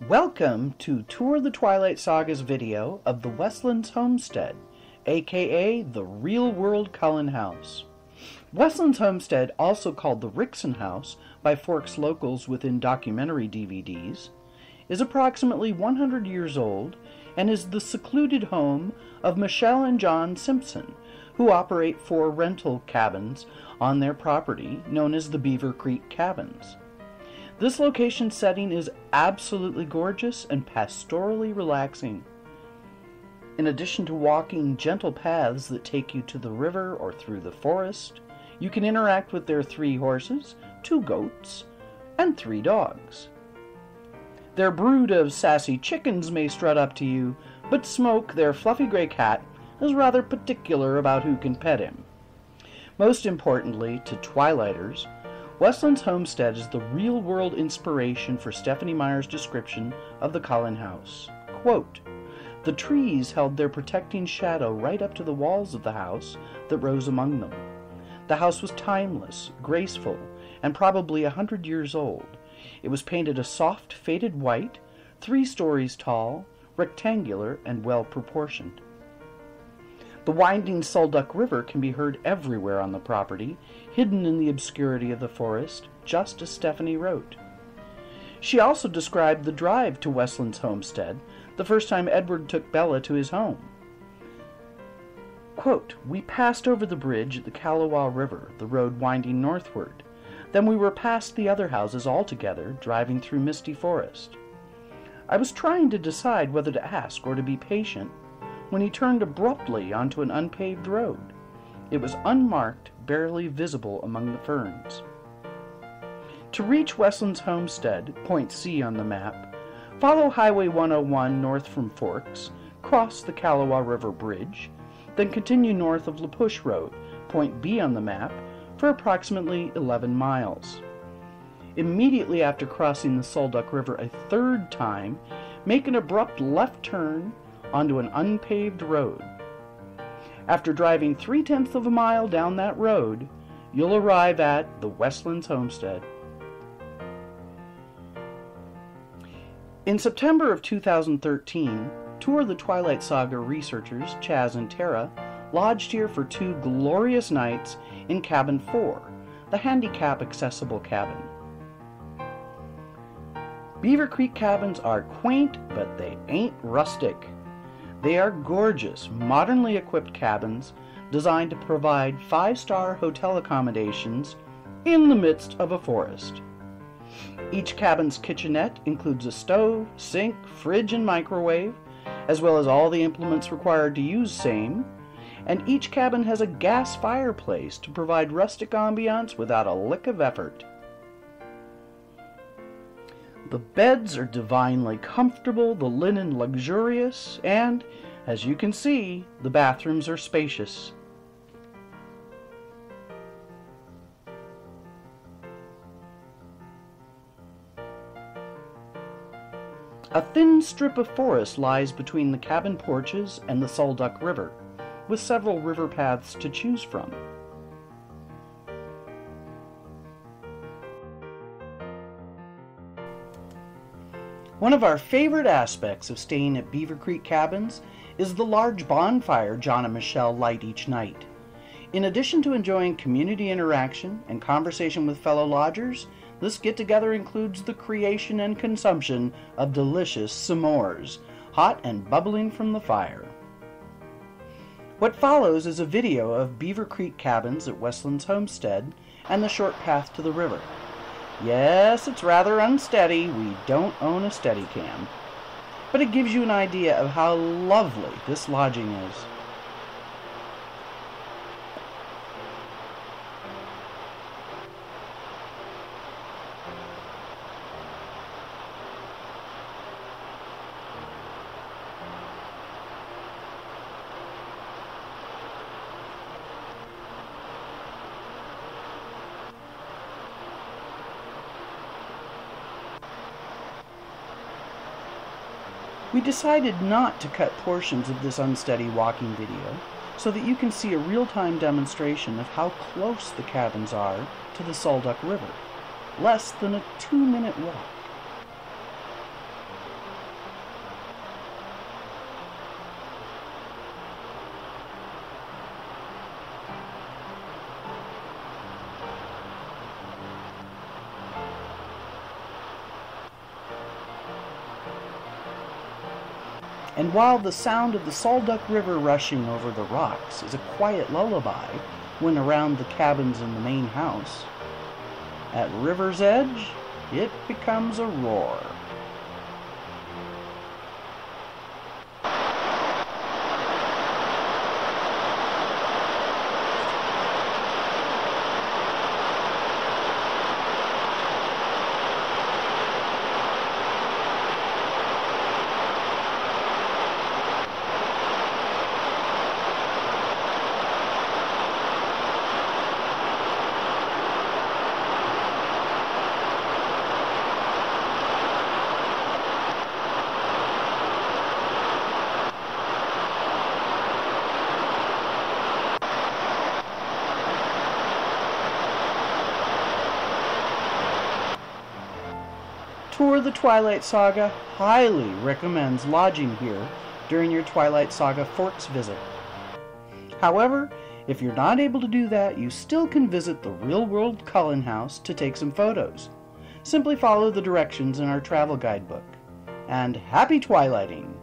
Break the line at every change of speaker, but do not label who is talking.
Welcome to Tour the Twilight Saga's video of the Westlands Homestead, aka the real-world Cullen house. Westlands Homestead, also called the Rixon House by Forks locals within documentary DVDs, is approximately 100 years old and is the secluded home of Michelle and John Simpson, who operate 4 rental cabins on their property known as the Beaver Creek Cabins. This location setting is absolutely gorgeous and pastorally relaxing. In addition to walking gentle paths that take you to the river or through the forest, you can interact with their 3 horses, 2 goats, and 3 dogs. Their brood of sassy chickens may strut up to you, but Smoke, their fluffy gray cat, is rather particular about who can pet him. Most importantly, to Twilighters, Westlands Homestead is the real-world inspiration for Stephenie Meyer's description of the Cullen house. Quote, "The trees held their protecting shadow right up to the walls of the house that rose among them. The house was timeless, graceful, and probably 100 years old. It was painted a soft, faded white, 3 stories tall, rectangular, and well-proportioned. The winding Sulduck River can be heard everywhere on the property, hidden in the obscurity of the forest, just as Stephenie wrote." She also described the drive to Westlands Homestead, the first time Edward took Bella to his home. Quote, "We passed over the bridge at the Calawa River, the road winding northward. Then we were past the other houses altogether, driving through misty forest. I was trying to decide whether to ask or to be patient, when he turned abruptly onto an unpaved road. It was unmarked, barely visible among the ferns. To reach Westlands Homestead, point C on the map, follow Highway 101 north from Forks, cross the Calawa River Bridge, then continue north of La Push Road, point B on the map, for approximately 11 miles. Immediately after crossing the Sulduck River a 3rd time, make an abrupt left turn onto an unpaved road. After driving 3/10 of a mile down that road, you'll arrive at the Westlands Homestead." In September of 2013, Tour the Twilight Saga researchers Chaz and Tara lodged here for 2 glorious nights in Cabin 4, the handicap-accessible cabin. Beaver Creek cabins are quaint, but they ain't rustic. They are gorgeous, modernly equipped cabins designed to provide 5-star hotel accommodations in the midst of a forest. Each cabin's kitchenette includes a stove, sink, fridge, and microwave, as well as all the implements required to use same, and each cabin has a gas fireplace to provide rustic ambiance without a lick of effort. The beds are divinely comfortable, the linen luxurious, and, as you can see, the bathrooms are spacious. A thin strip of forest lies between the cabin porches and the Sulduck River, with several river paths to choose from. One of our favorite aspects of staying at Beaver Creek Cabins is the large bonfire John and Michelle light each night. In addition to enjoying community interaction and conversation with fellow lodgers, this get-together includes the creation and consumption of delicious s'mores, hot and bubbling from the fire. What follows is a video of Beaver Creek Cabins at Westlands Homestead and the short path to the river. Yes, it's rather unsteady. We don't own a Steadicam. But it gives you an idea of how lovely this lodging is. We decided not to cut portions of this unsteady walking video so that you can see a real-time demonstration of how close the cabins are to the Sulduck River, less than a 2-minute walk. And while the sound of the Salduck River rushing over the rocks is a quiet lullaby when around the cabins in the main house, at river's edge, it becomes a roar. Tour the Twilight Saga highly recommends lodging here during your Twilight Saga Forks visit. However, if you're not able to do that, you still can visit the real-world Cullen house to take some photos. Simply follow the directions in our travel guidebook. And happy twilighting!